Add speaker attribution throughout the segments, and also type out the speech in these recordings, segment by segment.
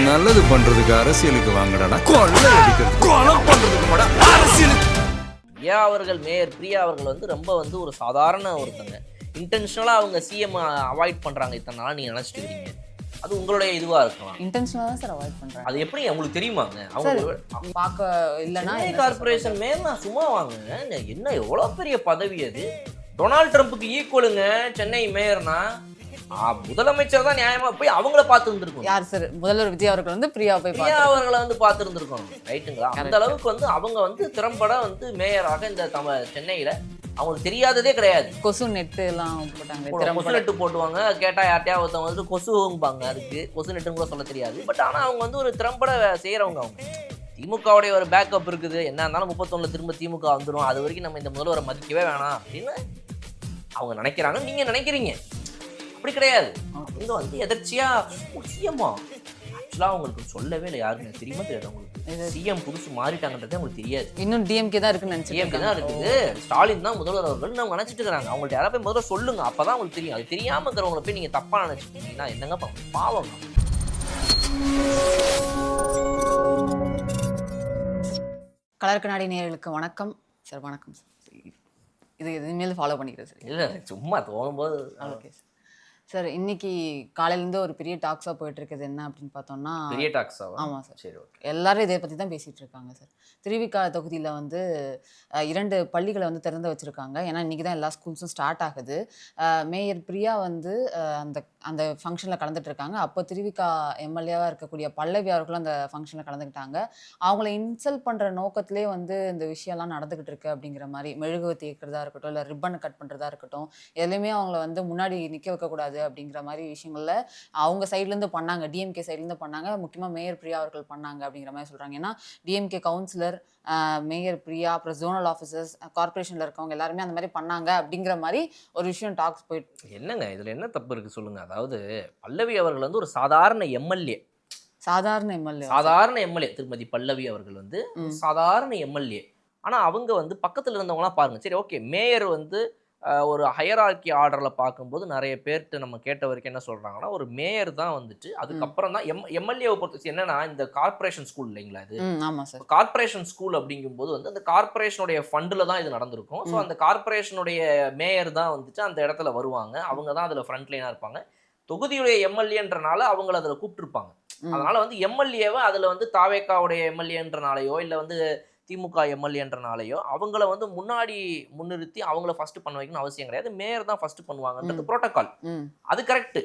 Speaker 1: நல்லது பண்றதுக்கு அரசியலுக்கு வாங்கடா, கொள்ளை அடிக்கிறது கொலை பண்றதுக்கு அரசியலுக்கு.
Speaker 2: பிரியா அவர்கள் மேயர் பிரியா அவர்கள் வந்து ரொம்ப வந்து ஒரு சாதாரண ஒருத்தங்க. இன்டென்ஷனலாக அவங்க சிஎம் அவாய்ட் பண்ணுறாங்க இத்தனை நாள் நீங்கள் நினச்சிட்டு இருக்கீங்க. அது உங்களுடைய இதுவாக இருக்கலாம்.
Speaker 3: இன்டென்ஷனலாக தான் சார் அவாய்ட் பண்ணுறாங்க.
Speaker 2: அது எப்படி உங்களுக்கு தெரியுமாங்க? அவங்க
Speaker 3: பார்க்க இல்லைன்னா
Speaker 2: கார்பரேஷன் மேயர் நான் சும்மா வாங்குங்க. என்ன எவ்வளோ பெரிய பதவி அது? டொனால்ட் ட்ரம்ப்புக்கு ஈக்குவலுங்க சென்னை மேயர்னா. முதலமைச்சர் தான் நியாயமா போய் அவங்கள பார்த்து இருந்திருக்கும்.
Speaker 3: யார் சார்? முதல்வர் விஜய் அவர்கள் வந்து பிரியா
Speaker 2: அவர்களை வந்து பார்த்து இருந்திருக்கோம். ரைட்டுங்களா? அந்த அளவுக்கு வந்து அவங்க வந்து திறம்பட வந்து மேயராக இந்த சென்னையில அவங்களுக்கு தெரியாததே கிடையாது.
Speaker 3: கொசு நெட்டு எல்லாம் போட்டாங்க.
Speaker 2: கொசு நெட்டு போட்டுவாங்க. கேட்டா யார்ட்டையா ஒருத்தவங்க வந்து கொசும்பாங்க. அதுக்கு கொசு நெட்டுன்னு கூட சொல்ல தெரியாது. பட் ஆனா அவங்க வந்து ஒரு திறம்பட செய்யறவங்க. அவங்க திமுகவுடைய ஒரு பேக்கப் இருக்குது. என்ன இருந்தாலும் 31 திரும்ப திமுக வந்துடும், அது வரைக்கும் நம்ம இந்த முதல்வரை மதிக்கவே வேணாம் அப்படின்னு அவங்க நினைக்கிறாங்க. நீங்க நினைக்கிறீங்க அப்படி கிடையாது. அவங்க வந்து எதர்ச்சியா சிஎம்மா ஆக்சுவலாக அவங்களுக்கு சொல்லவே இல்லை. யாருமே தெரியுமா தெரியாது. அவங்களுக்கு சிஎம் புதுசு மாறிட்டாங்கன்றதே அவங்களுக்கு தெரியாது.
Speaker 3: இன்னும் டிஎம்கே தான் இருக்குன்னு நினைச்சு
Speaker 2: டிஎம்கே தான் இருக்குது. ஸ்டாலின் தான் முதல்வர் அவர்கள் அவங்க நினைச்சிட்டு இருக்காங்க. அவங்கள்ட்ட யாராவது போய் முதல்ல சொல்லுங்க, அப்பதான் அவங்களுக்கு தெரியும். அது தெரியாம இருக்கிறவங்களை போய் நீங்க தப்பா நினைச்சிட்டீங்கன்னா என்னங்க பாவம்.
Speaker 3: கலர் கண்ணாடி நேயர்களுக்கு வணக்கம் சார். வணக்கம் சார். இது இனிமேல் ஃபாலோ பண்ணிக்கிறேன் சார்.
Speaker 2: இல்லை சும்மா தோணும்போது.
Speaker 3: Okay sir. சார் இன்னைக்கு காலையிலேருந்து ஒரு பெரிய டாக்ஸாக போயிட்டு இருக்குது. என்ன அப்படின்னு பார்த்தோம்னா
Speaker 2: பெரிய டாக்ஸா? ஆமாம்
Speaker 3: சார். சரி, ஓகே. எல்லாரும் இதை பற்றி தான் பேசிகிட்டு இருக்காங்க சார். திருவிக்கா தொகுதியில் வந்து 2 பள்ளிகளை வந்து திறந்து வச்சுருக்காங்க. ஏன்னா இன்றைக்கி தான் எல்லா ஸ்கூல்ஸும் ஸ்டார்ட் ஆகுது. மேயர் பிரியா வந்து அந்த ஃபங்க்ஷனில் கலந்துட்டு இருக்காங்க. அப்போ திருவிக்கா எம்எல்ஏவாக இருக்கக்கூடிய பல்லவி அவர்களும் அந்த ஃபங்க்ஷனில் கலந்துக்கிட்டாங்க. அவங்கள இன்சல்ட் பண்ணுற நோக்கத்திலே வந்து இந்த விஷயம்லாம் நடந்துக்கிட்டு இருக்கு அப்படிங்கிற மாதிரி, மெழுகுவத்தி ஏற்கிறதா இருக்கட்டும், இல்லை ரிப்பன் கட் பண்ணுறதா இருக்கட்டும், எதுலையுமே அவங்கள வந்து முன்னாடி நிற்க வைக்கக்கூடாது அப்படிங்கிற மாதிரி விஷயங்கள்ல அவங்க சைட்லேருந்து பண்ணாங்க. டிஎம்கே சைட்லேருந்து பண்ணாங்க. முக்கியமாக மேயர் பிரியா அவர்கள் பண்ணாங்க அப்படிங்கிற மாதிரி சொல்கிறாங்க. ஏன்னா டிஎம்கே கவுன்சிலர், மேயர் பிரியா, அப்புறம் ஜோனல் ஆஃபீஸர்ஸ், கார்பரேஷனில் இருக்கவங்க எல்லாருமே அந்த மாதிரி பண்ணாங்க அப்படிங்கிற மாதிரி ஒரு விஷயம் டாக்ஸ் போயிட்டு.
Speaker 2: என்னங்க இதில் என்ன தப்பு இருக்குது சொல்லுங்கள்? அதாவது பல்லவி அவர்கள் வந்து ஒரு சாதாரண எம்எல்ஏ. சாதாரண எம்எல்ஏ திருமதி பல்லவி அவர்கள் வந்து சாதாரண எம்எல்ஏ. ஆனால் அவங்க வந்து பக்கத்தில் இருந்தவங்களாம் பாருங்கள். சரி, ஓகே, மேயர் வந்து ஒரு ஹையரார்கி ஆர்டரில் பார்க்கும்போது நிறைய பேர்கிட்ட நம்ம கேட்ட வரைக்கும் என்ன சொல்கிறாங்கன்னா, ஒரு மேயர் தான் வந்துட்டு அதுக்கப்புறம் தான் எம்எல்ஏவை பொறுத்து. என்னன்னா இந்த கார்பரேஷன் ஸ்கூல் இல்லைங்களா, இது கார்பரேஷன் ஸ்கூல் அப்படிங்கும்போது வந்து அந்த கார்பரேஷனுடைய ஃபண்டில் தான் இது நடந்திருக்கும். ஸோ அந்த கார்பரேஷனுடைய மேயர் தான் வந்துட்டு அந்த இடத்துல வருவாங்க. அவங்க தான் அதில் ஃப்ரண்ட் லைனாக இருப்பாங்க. தொகுதியுடைய எம்எல்ஏன்றனால அவங்கள அதில் கூப்பிட்டுருப்பாங்க. அதனால வந்து எம்எல்ஏவை அதில் வந்து தாவேக்காவுடைய எம்எல்ஏன்றனாலையோ இல்லை வந்து திமுக எம்எல்ஏன்றனாலையோ அவங்கள வந்து முன்னிறுத்தி அவங்கள ஃபர்ஸ்ட் பண்ண வைக்கணும்னு அவசியம் கிடையாது. மேயர் தான் ஃபர்ஸ்ட் பண்ணுவாங்கன்றது புரோட்டோகால். அது கரெக்ட்.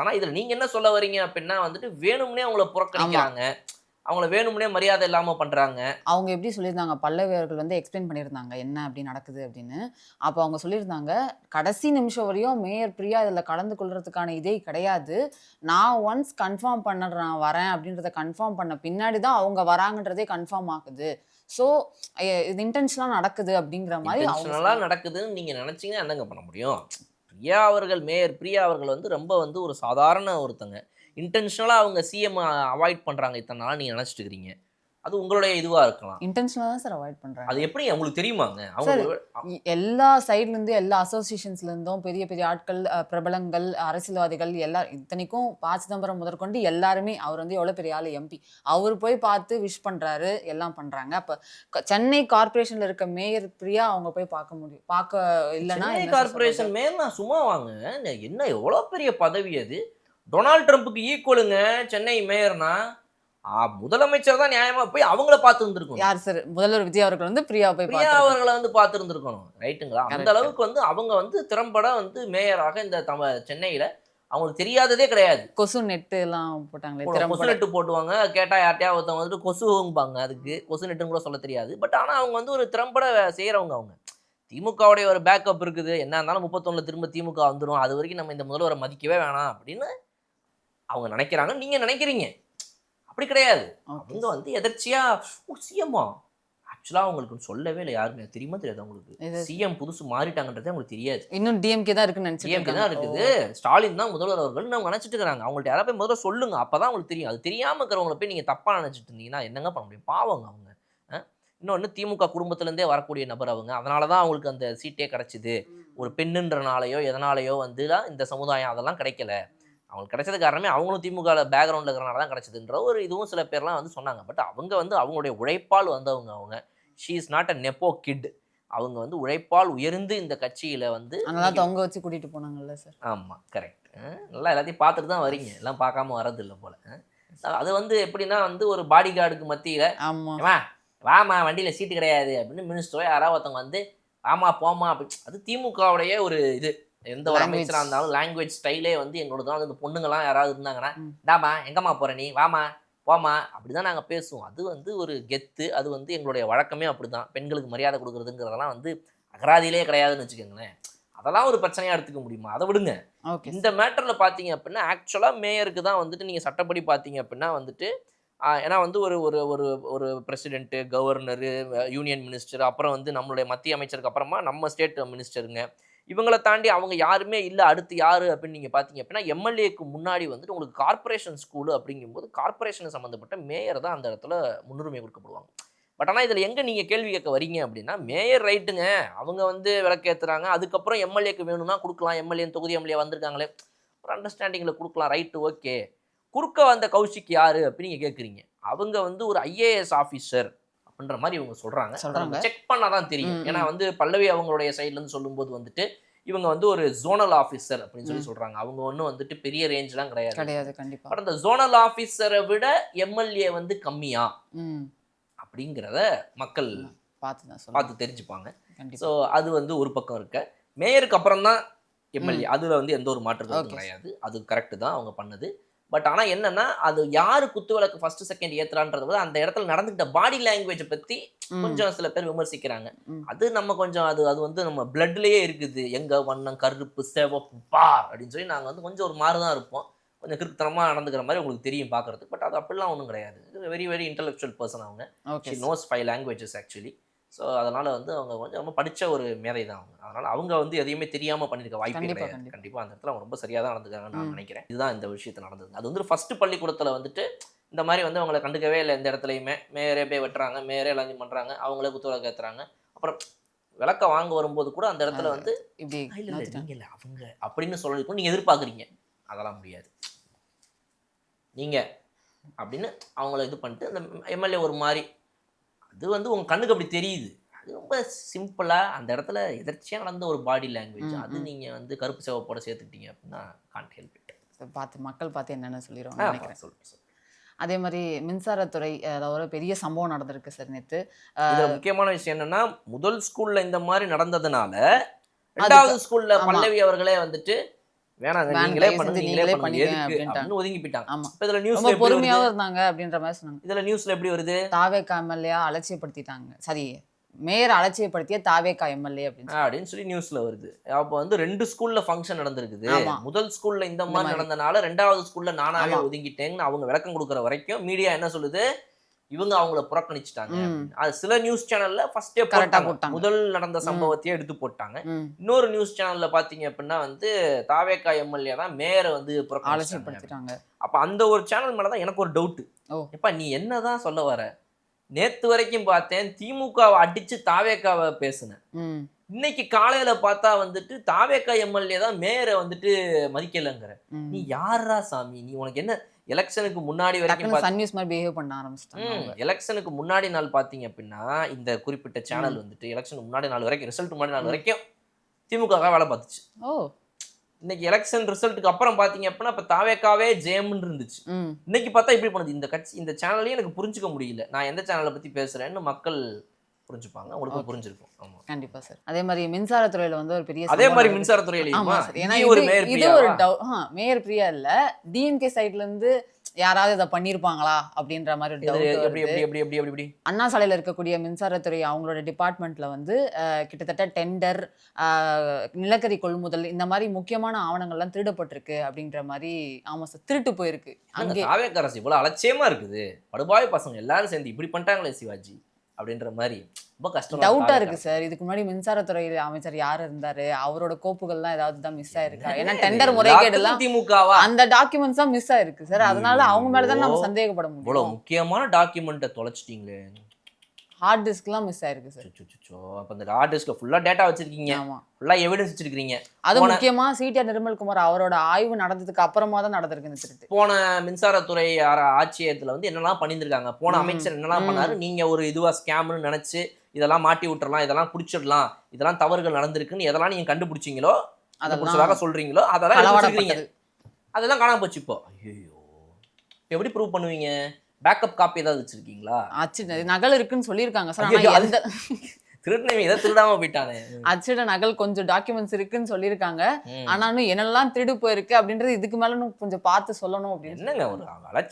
Speaker 2: ஆனா இதுல நீங்க என்ன சொல்ல வரீங்க அப்படின்னா வந்துட்டு வேணும்னே அவங்கள புறக்கணிக்கிறாங்க, அவங்கள வேணும்னே மரியாதை இல்லாம பண்றாங்க.
Speaker 3: அவங்க எப்படி சொல்லியிருந்தாங்க, பல்லவி அவர்கள் வந்து எக்ஸ்பிளைன் பண்ணியிருந்தாங்க என்ன அப்படி நடக்குது அப்படின்னு. அப்போ அவங்க சொல்லியிருந்தாங்க, கடைசி நிமிஷம் வரையும் மேயர் பிரியா இதில் கலந்து கொள்றதுக்கான இதே கிடையாது. நான் ஒன்ஸ் கன்ஃபார்ம் நான் வரேன் அப்படின்றத கன்ஃபார்ம் பண்ண பின்னாடி தான் அவங்க வராங்கன்றதே கன்ஃபார்ம் ஆகுது. ஸோ இது இன்டென்ஷனலாக நடக்குது அப்படிங்கிற மாதிரி.
Speaker 2: இன்டென்ஷனலாக நடக்குதுன்னு நீங்கள் நினச்சிங்கன்னா என்னங்க பண்ண முடியும்? பிரியா அவர்கள் மேயர் பிரியா அவர்கள் வந்து ரொம்ப வந்து ஒரு சாதாரண ஒருத்தங்க. இன்டென்ஷனலாக அவங்க சிஎம் அவாய்ட் பண்ணுறாங்க இத்தனை நாள் நீங்கள் நினச்சிட்டு இருக்கிறீங்க. அது உங்களுடைய இதுவாக இருக்கலாம்.
Speaker 3: இன்டென்ஷனலாக தான் சார் அவாய்ட் பண்ணுறாங்க.
Speaker 2: அது எப்படி உங்களுக்கு தெரியுமாங்க?
Speaker 3: அவங்க எல்லா சைட்லேருந்து, எல்லா அசோசியேஷன்ஸ்லேருந்தும் பெரிய பெரிய ஆட்கள், பிரபலங்கள், அரசியல்வாதிகள், இத்தனைக்கும் சிதம்பரம் முதற்கொண்டு எல்லாருமே, அவர் வந்து எவ்வளோ பெரிய ஆள், எம்பி, அவர் போய் பார்த்து விஷ் பண்ணுறாரு, எல்லாம் பண்ணுறாங்க. அப்போ சென்னை கார்பரேஷனில் இருக்க மேயர் பிரியா அவங்க போய் பார்க்க இல்லைன்னா
Speaker 2: கார்பரேஷன் மேயர் நான் சும்மா வாங்க. என்ன எவ்வளோ பெரிய பதவி அது? டொனால்ட் ட்ரம்ப்புக்கு ஈக்குவலுங்க சென்னை மேயர்னா. முதலமைச்சர் தான் நியாயமா போய் அவங்கள பார்த்து இருந்திருக்கணும்.
Speaker 3: யார் சார்? முதல்வர் விஜய் அவர்கள் வந்து பிரியா
Speaker 2: அவர்களை வந்து பார்த்து இருந்திருக்கணும். ரைட்டுங்களா? அந்த அளவுக்கு வந்து அவங்க வந்து திறம்பட வந்து மேயராக இந்த சென்னையில அவங்களுக்கு தெரியாததே கிடையாது.
Speaker 3: கொசு நெட்டு எல்லாம் போட்டாங்களே.
Speaker 2: கொசு நெட்டு போட்டுவாங்க. கேட்டா யார்ட்டையா ஒருத்தவங்க வந்துட்டு கொசும்பாங்க. அதுக்கு கொசு நெட்டுன்னு கூட சொல்ல தெரியாது. பட் ஆனா அவங்க வந்து ஒரு திறம்பட செய்யறவங்க. அவங்க திமுகவுடைய ஒரு பேக்கப் இருக்குது. என்ன இருந்தாலும் 31 திரும்ப திமுக வந்துடும், அது வரைக்கும் நம்ம இந்த முதல்வரை மதிக்கவே வேணாம் அப்படின்னு அவங்க நினைக்கிறாங்க. நீங்க நினைக்கிறீங்க அப்படி கிடையாது. அவங்க வந்து எதர்ச்சியா சிஎம்மா ஆக்சுவலாக அவங்களுக்கு சொல்லவே இல்லை. யாருமே தெரியுமா தெரியாது. அவங்களுக்கு சிஎம் புதுசு மாறிட்டாங்கன்றதே அவங்களுக்கு தெரியாது.
Speaker 3: இன்னும் டிஎம்கே தான் இருக்குன்னு நினைச்சு.
Speaker 2: டிஎம்கே தான் இருக்குது. ஸ்டாலின் தான் முதல்வர் அவர்கள் அவங்க நினைச்சிட்டு இருக்காங்க. அவங்கள்ட்ட யாராவது போய் முதல்ல சொல்லுங்க, அப்பதான் அவங்களுக்கு தெரியும். அது தெரியாம இருக்கிறவங்களை போய் நீங்க தப்பா நினைச்சிட்டு இருந்தீங்கன்னா என்னங்க பண்ண முடியும்? பாவங்க அவங்க. இன்னொன்று, திமுக குடும்பத்திலேருந்தே வரக்கூடிய நபர் அவங்க. அதனால தான் அவங்களுக்கு அந்த சீட்டே கிடைச்சிது. ஒரு பெண்ணுன்றனாலையோ எதனாலையோ வந்து இந்த சமுதாயம் அதெல்லாம் கிடைக்கல. அவங்களுக்கு கிடைச்சது காரணமே அவங்களும் திமுக பேக்ரவுண்டில் இருக்கிறனால தான் கிடைச்சதுன்ற ஒரு இதுவும் சில பேர்லாம் வந்து சொன்னாங்க. பட் அவங்க வந்து அவங்களுடைய உழைப்பால் வந்தவங்க. அவங்க she is not a nepo kid. அவங்க வந்து உழைப்பால் உயர்ந்து இந்த கட்சியில் வந்து
Speaker 3: அதனால தொங்க வச்சு கூட்டிட்டு போனாங்கல்ல சார்.
Speaker 2: ஆமாம், கரெக்ட். நல்லா எல்லாத்தையும் பார்த்துட்டு தான் வரீங்க, எல்லாம் பார்க்காம வரது இல்லை போல. அது வந்து எப்படின்னா வந்து ஒரு பாடி கார்டுக்கு மத்தியில்
Speaker 3: ஆமாம்
Speaker 2: வாமா வண்டியில் சீட்டு கிடையாது அப்படின்னு மினிஸ்டரோ யாராவது ஒருத்தவங்க வந்து வாமா போமா அப்படி. அது திமுகவுடைய ஒரு இது. எந்த ஒரு அமைச்சராக இருந்தாலும் லாங்குவேஜ் ஸ்டைலே வந்து எங்களோட தான். இந்த பொண்ணுங்களாம் யாராவது இருந்தாங்கன்னா டாமா எங்கம்மா போகிற நீ வாமா போமா அப்படி தான் நாங்கள் பேசுவோம். அது வந்து ஒரு கெத்து. அது வந்து எங்களுடைய வழக்கமே அப்படி தான். பெண்களுக்கு மரியாதை கொடுக்குறதுங்கிறதெல்லாம் வந்து அகராதியிலே கிடையாதுன்னு வச்சுக்கோங்களேன். அதெல்லாம் ஒரு பிரச்சனையாக எடுத்துக்க முடியுமா? அதை விடுங்க. இந்த மேட்டரில் பார்த்தீங்க அப்படின்னா ஆக்சுவலாக மேயருக்கு தான் வந்துட்டு நீங்கள் சட்டப்படி பார்த்தீங்க அப்படின்னா வந்துட்டு ஏன்னா வந்து ஒரு ஒரு ஒரு ஒரு பிரசிடென்ட்டு, கவர்னரு, யூனியன் மினிஸ்டர், அப்புறம் வந்து நம்மளுடைய மத்திய அமைச்சருக்கு அப்புறமா நம்ம ஸ்டேட் மினிஸ்டருங்க, இவங்களை தாண்டி அவங்க யாருமே இல்லை. அடுத்து யார் அப்படின்னு நீங்கள் பார்த்தீங்க அப்படின்னா எம்எல்ஏக்கு முன்னாடி வந்துட்டு உங்களுக்கு கார்பரேஷன் ஸ்கூலு அப்படிங்கும்போது கார்பரேஷன் சம்மந்தப்பட்ட மேயர் தான் அந்த இடத்துல முன்னுரிமை கொடுக்கப்படுவாங்க. பட் ஆனால் இதில் எங்கே நீங்கள் கேள்வி கேட்க வரீங்க அப்படின்னா மேயர் ரைட்டுங்க, அவங்க வந்து விளக்கேற்றுறாங்க, அதுக்கப்புறம் எம்எல்ஏக்கு வேணும்னா கொடுக்கலாம், எம்எல்ஏ தொகுதி எம்எல்ஏ வந்திருக்காங்களே ஒரு அண்டர்ஸ்டாண்டிங்கில் கொடுக்கலாம், ரைட்டு ஓகே. குறுக்க வந்த கௌஷிக் யாரு அப்படின்னு நீங்கள் கேட்குறீங்க. அவங்க வந்து ஒரு ஐஏஎஸ் ஆஃபீஸர் அப்படின்ற மாதிரி இவங்க சொல்கிறாங்க. செக் பண்ணால் தான் தெரியும். ஏன்னா வந்து பல்லவி அவங்களுடைய சைட்லேருந்து சொல்லும்போது வந்துட்டு இவங்க வந்து ஒரு ஜோனல் ஆஃபீஸர் அப்படின்னு சொல்லி சொல்கிறாங்க. அவங்க ஒன்றும் வந்துட்டு பெரிய ரேஞ்செலாம் கிடையாது கண்டிப்பாக. பட் அந்த ஜோனல் ஆஃபீஸரை விட எம்எல்ஏ வந்து கம்மியா அப்படிங்கிறத மக்கள் பார்த்து தெரிஞ்சுப்பாங்க. ஸோ அது வந்து ஒரு பக்கம் இருக்க. மேயருக்கு அப்புறம் தான் எம்எல்ஏ, அதில் வந்து எந்த ஒரு மாற்றமும் கிடையாது. அது கரெக்டு தான் அவங்க பண்ணது. பட் ஆனால் என்னன்னா அது யாரு குத்துவிளக்கு ஃபர்ஸ்ட் செகண்ட் ஏத்துறான்றது போது அந்த இடத்துல நடந்துக்கிட்ட பாடி லாங்குவேஜை பற்றி கொஞ்சம் சில பேர் விமர்சிக்கிறாங்க. அது நம்ம கொஞ்சம் அது அது வந்து நம்ம பிளட்லேயே இருக்குது. எங்க வண்ணம் கருப்பு சிவப்பு பார் அப்படின்னு சொல்லி நாங்கள் வந்து கொஞ்சம் ஒரு மாதிரி தான் இருப்போம். கொஞ்சம் கிறுக்குத்தனமாக நடந்துக்கிற மாதிரி உங்களுக்கு தெரியும் பார்க்குறதுக்கு. பட் அது அப்படிலாம் ஒன்றும் கிடையாது. வெரி வெரி இன்டெலெக்சுவல் பர்சன் அவங்க. She knows 5 languages actually. So அதனால் வந்து அவங்க கொஞ்சம் ரொம்ப படித்த ஒரு மேதை தான் அவங்க. அதனால் அவங்க வந்து எதையுமே தெரியாமல் பண்ணியிருக்க வாய்ப்பே கிடையாது. கண்டிப்பாக அந்த இடத்துல அவங்க ரொம்ப சரியாக தான் நடந்துக்கிறாங்கன்னு நான் நினைக்கிறேன். இதுதான் இந்த விஷயத்தில் நடந்தது. அது வந்து ஃபஸ்ட்டு பள்ளிக்கூடத்தில் வந்துட்டு இந்த மாதிரி வந்து அவங்களை கண்டுக்கவே இல்லை. எந்த இடத்துலையுமே மேயரே போய் வெட்டுறாங்க, மேயரே எல்லாத்தையும் பண்ணுறாங்க, அவங்களே குத்துவிளக்கு ஏற்றுறாங்க. அப்புறம் விளக்க வாங்க வரும்போது கூட அந்த இடத்துல வந்து இப்படி இல்லை அவங்க அப்படின்னு சொல்லி நீங்கள் எதிர்பார்க்குறீங்க. அதெல்லாம் முடியாது நீங்கள் அப்படின்னு அவங்கள இது பண்ணிட்டு அந்த எம்எல்ஏ ஒரு மாதிரி அது வந்து உங்கள் கண்ணுக்கு அப்படி தெரியுது. அது ரொம்ப சிம்பிளாக அந்த இடத்துல எதர்ச்சியாக நடந்த ஒரு பாடி லாங்குவேஜ். அது நீங்கள் வந்து கருப்பு சிவப்போட சேர்த்துக்கிட்டீங்க அப்படின்னா காண்ட் ஹெல்ப் இட்.
Speaker 3: மக்கள் பார்த்து என்னென்ன சொல்லிடுவாங்க நினைக்கிறேன். சொல்லுங்கள். அதே மாதிரி மின்சாரத்துறை ஒரு பெரிய சம்பவம் நடந்திருக்கு சார் நேற்று.
Speaker 2: இதில் முக்கியமான விஷயம் என்னென்னா முதல் ஸ்கூலில் இந்த மாதிரி நடந்ததுனால 2வது ஸ்கூலில் பல்லவி அவர்களே வந்துட்டு வேணாங்க நீங்களே பண்ணுங்க ஒதுங்கி போயிட்டாங்க. ஆமா இதுல நியூஸ்ல
Speaker 3: பொறுமையாவே இருந்தாங்க அப்படின்ற மாதிரி சொன்னாங்க.
Speaker 2: இதுல நியூஸ்ல எப்படி வருது?
Speaker 3: தாவேகா எம்எல்ஏ அலட்சியப்படுத்திட்டாங்க, சரி மேயர் அலட்சியப்படுத்திய தாவேகா எம்எல்ஏ அப்படின்னு
Speaker 2: சொல்லி நியூஸ்ல வருது. அப்போ வந்து 2 ஸ்கூல்ல ஃபங்க்ஷன் நடந்திருக்குது. முதல் ஸ்கூல்ல இந்த மாதிரி நடந்தனால 2வது ஸ்கூல்ல நானாவே ஒதுங்கிட்டேங்கன்னு அவங்க விளக்கம் கொடுக்குற வரைக்கும் மீடியா என்ன சொல்லுது, இவங்க அவங்கள புறக்கணிச்சிட்டாங்க. அது சில நியூஸ் சேனல்ல ஃபர்ஸ்டே போட்டாங்க, முதல் நடந்த சம்பவத்தையே எடுத்து போட்டாங்க. இன்னொரு நியூஸ் சேனல்ல பாத்தீங்க அப்படின்னா வந்து தாவேகா எம்எல்ஏ தான் மேயரை வந்து புறக்கணிச்சிட்டாங்க. அப்ப அந்த ஒரு சேனல் மேலதான் எனக்கு ஒரு டவுட். எப்ப நீ என்னதான் சொல்ல வர? நேத்து வரைக்கும் பார்த்தேன் திமுகவை அடிச்சு தாவேகாவை பேசுனேன். இன்னைக்கு காலையில பார்த்தா வந்துட்டு தாவேகா எம்எல்ஏ தான் மேயரை வந்துட்டு மதிக்கலங்கிற. நீ யாரா சாமி? நீ உனக்கு என்ன எலெக்ஷனுக்கு முன்னாடி வரைக்கும் எலெக்ஷனுக்கு முன்னாடி நாள் பார்த்தீங்க அப்படின்னா இந்த குறிப்பிட்ட சேனல் வந்துட்டு எலெக்ஷனுக்கு முன்னாடி நாள் வரைக்கும் ரிசல்ட் முன்னாடி நாள் வரைக்கும் திமுக வேலை பார்த்துச்சு. இன்னைக்கு எலெக்ஷன் ரிசல்ட்டுக்கு அப்புறம் பார்த்தீங்க அப்படின்னா இப்போ தாவேக்காவே ஜெயம்னு இருந்துச்சு. இன்னைக்கு பார்த்தா இப்படி பண்ணுது. இந்த கட்சி இந்த சேனல்லையும் எனக்கு புரிஞ்சுக்க முடியல. நான் எந்த சேனலை பற்றி பேசுகிறேன்னு மக்கள் புரிஞ்சுப்பாங்க, உங்களுக்கு புரிஞ்சிருக்கும். ஆமா
Speaker 3: கண்டிப்பா சார். அதே மாதிரி மின்சாரத்துறையில வந்து ஒரு பெரிய
Speaker 2: அதே மாதிரி மின்சாரத்துறையில
Speaker 3: இது ஒரு மேயர் பிரியா இல்ல டிஎம்கே சைட்ல இருந்து யாராவது இதை பண்ணிருப்பாங்களா அப்படின்ற மாதிரி. அண்ணா சாலையில இருக்கக்கூடிய மின்சாரத்துறை அவங்களோட டிபார்ட்மெண்ட்ல வந்து கிட்டத்தட்ட டெண்டர், நிலக்கரி கொள்முதல் இந்த மாதிரி முக்கியமான ஆவணங்கள்லாம் திருடப்பட்டிருக்கு அப்படின்ற மாதிரி. ஆமா சார், திருட்டு போயிருக்கு.
Speaker 2: அங்கே தாவேக்கரசு இவ்வளவு அலட்சியமா இருக்குது. படுபாய் பசங்க எல்லாரும் சேர்ந்து இப்படி பண்ணிட்டாங்களே சிவாஜி அப்படின்ற மாதிரி ரொம்ப கஷ்டம்,
Speaker 3: டவுட்டா இருக்கு சார். இதுக்கு முன்னாடி மின்சாரத்துறை அமைச்சர் யார் இருந்தாரு, அவரோட கோப்புகள்லாம் ஏதாவது தான் மிஸ் ஆயிருக்கா? ஏன்னா டெண்டர் முறைகேடுலாம்
Speaker 2: திமுகவா
Speaker 3: அந்த டாக்குமெண்ட்ஸ் தான் மிஸ் ஆயிருக்கு சார். அதனால அவங்க மேலதான் நம்ம சந்தேகப்பட முடியும்.
Speaker 2: இவ்வளவு முக்கியமான டாக்குமெண்ட்டை தொலைச்சிட்டீங்களே.
Speaker 3: ஹார்ட் டிஸ்க்லாம் மிஸ் ஆயிருக்கு சார்.
Speaker 2: அப்போ இந்த ஹார்ட் டிஸ்க்ல ஃபுல்லா டேட்டா வச்சிருக்கீங்க,
Speaker 3: ஆமா.
Speaker 2: ஃபுல்லா எவிடன்ஸ் வச்சிருக்கீங்க.
Speaker 3: அது முக்கியமா சிடிஆர் நிர்மல்குமார் அவரோட ஆய்வு நடந்ததுக்கு அப்புறமா தான் நடந்திருக்கு இந்த திருட்டு.
Speaker 2: போன மின்சாரத்துறை ஆட்சியத்துல வந்து என்னெல்லாம் பண்ணியிருக்காங்க, போன அமைச்சர் என்னெல்லாம் பண்ணாரு, நீங்க ஒரு இதுவா ஸ்கேம்னு நினைச்சு இதெல்லாம் மாட்டி விட்டுறலாம், இதெல்லாம் புடிச்சிடலாம், இதெல்லாம் தவறுகள் நடந்திருக்குன்னு எதெல்லாம் நீங்க கண்டுபிடிச்சீங்களோ, அதெல்லாம் சொல்றீங்களோ அதெல்லாம் எடுத்துக்கிறீங்க. அதெல்லாம் காணாம போச்சு. இப்போ ஐயோ எப்படி ப்ரூவ் பண்ணுவீங்க? பேக்கப் காப்பி ஏதாவது வச்சிருக்கீங்களா?
Speaker 3: அச்சு நகல் இருக்குன்னு சொல்லியிருக்காங்க சார். ஆனா எந்த
Speaker 2: திருடினவன் இதை திருடாம போயிட்டானே.
Speaker 3: அச்சிட நகல் கொஞ்சம் டாக்குமெண்ட்ஸ் இருக்குன்னு சொல்லியிருக்காங்க. ஆனாலும் என்னெல்லாம் திருடு போயிருக்கு அப்படின்றது இதுக்கு மேல கொஞ்சம் பார்த்து சொல்லணும் அப்படின்னு.
Speaker 2: என்னங்க ஒரு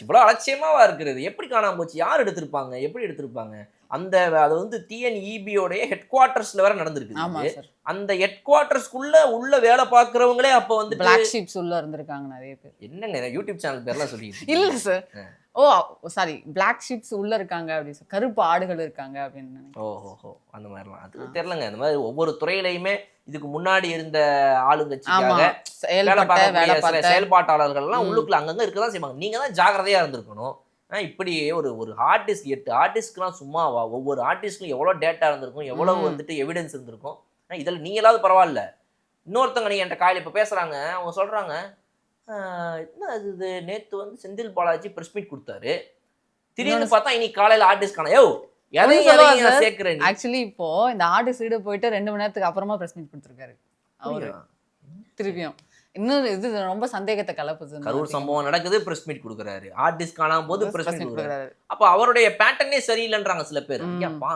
Speaker 2: இவ்வளவு அலட்சியமாவா இருக்கிறது? எப்படி காணாம போச்சு? யார் எடுத்திருப்பாங்க? எப்படி எடுத்திருப்பாங்க? அந்த அது வந்து டிஎன்இபியோடைய ஹெட் குவார்ட்டர்ஸ்ல வேற நடந்திருக்கு. அந்த ஹெட் குவார்ட்டர்ஸ்க்குள்ள உள்ள வேலை பார்க்கறவங்களே அப்ப வந்து
Speaker 3: பிளாக் ஷீப்ஸ் உள்ள இருந்திருக்காங்க நிறைய பேர்.
Speaker 2: என்னங்க யூடியூப் சேனல் பேர்லாம் சொல்லிட்டு
Speaker 3: இல்ல சார். ஓ சாரி, பிளாக் ஷீப்ஸ் உள்ள இருக்காங்க அப்படின்னு சார். கருப்பு ஆடுகள் இருக்காங்க அப்படின்னு.
Speaker 2: ஓஹோ அந்த மாதிரிலாம் அது தெரியலங்க. அந்த மாதிரி ஒவ்வொரு துறையிலையுமே இதுக்கு முன்னாடி இருந்த ஆளுங்கட்சிக்காக செயல்பாட்டாளர்கள்லாம் உள்ளுக்குள்ள அங்கங்க இருக்கதான் செய்வாங்க. நீங்க தான் ஜாக்கிரதையா இருந்திருக்கணும். இப்படி ஒரு ஹார்ட் டிஸ்க் 8 ஹார்ட் டிஸ்க்லாம் சும்மாவா? ஒவ்வொரு ஹார்ட் டிஸ்க்கும் எவ்வளோ டேட்டா இருந்திருக்கும், எவ்வளவு வந்துட்டு எவிடன்ஸ் இருந்திருக்கும். இதில் நீங்களாவது பரவாயில்ல. இன்னொருத்தங்க நீங்க என்கிட்ட காலையில் இப்போ பேசுறாங்க, அவங்க சொல்றாங்க என்ன இது நேற்று வந்து செந்தில் பாலாஜி பிரஸ் மீட் கொடுத்தாரு, திடீர்னு பார்த்தா இன்னைக்கு காலையில் ஹார்ட் டிஸ்க் காணோம்.
Speaker 3: ஆக்சுவலி இப்போ இந்த ஹார்ட் டிஸ்க் போயிட்டு 2 மணி நேரத்துக்கு அப்புறமா பிரஸ் மீட் கொடுத்துருக்காரு அவரு திருப்பியும். இன்னும் இது ரொம்ப சந்தேகத்தை கலப்புது.
Speaker 2: கரூர் சம்பவம் நடக்குது, பிரஸ் மீட் கொடுக்குறாரு. ஹார்ட் டிஸ்க் காணாம போது பிரஸ் மீட் கொடுக்குறாரு. அப்ப அவருடைய பேட்டர்னே சரியில்லைன்றாங்க சில பேர்.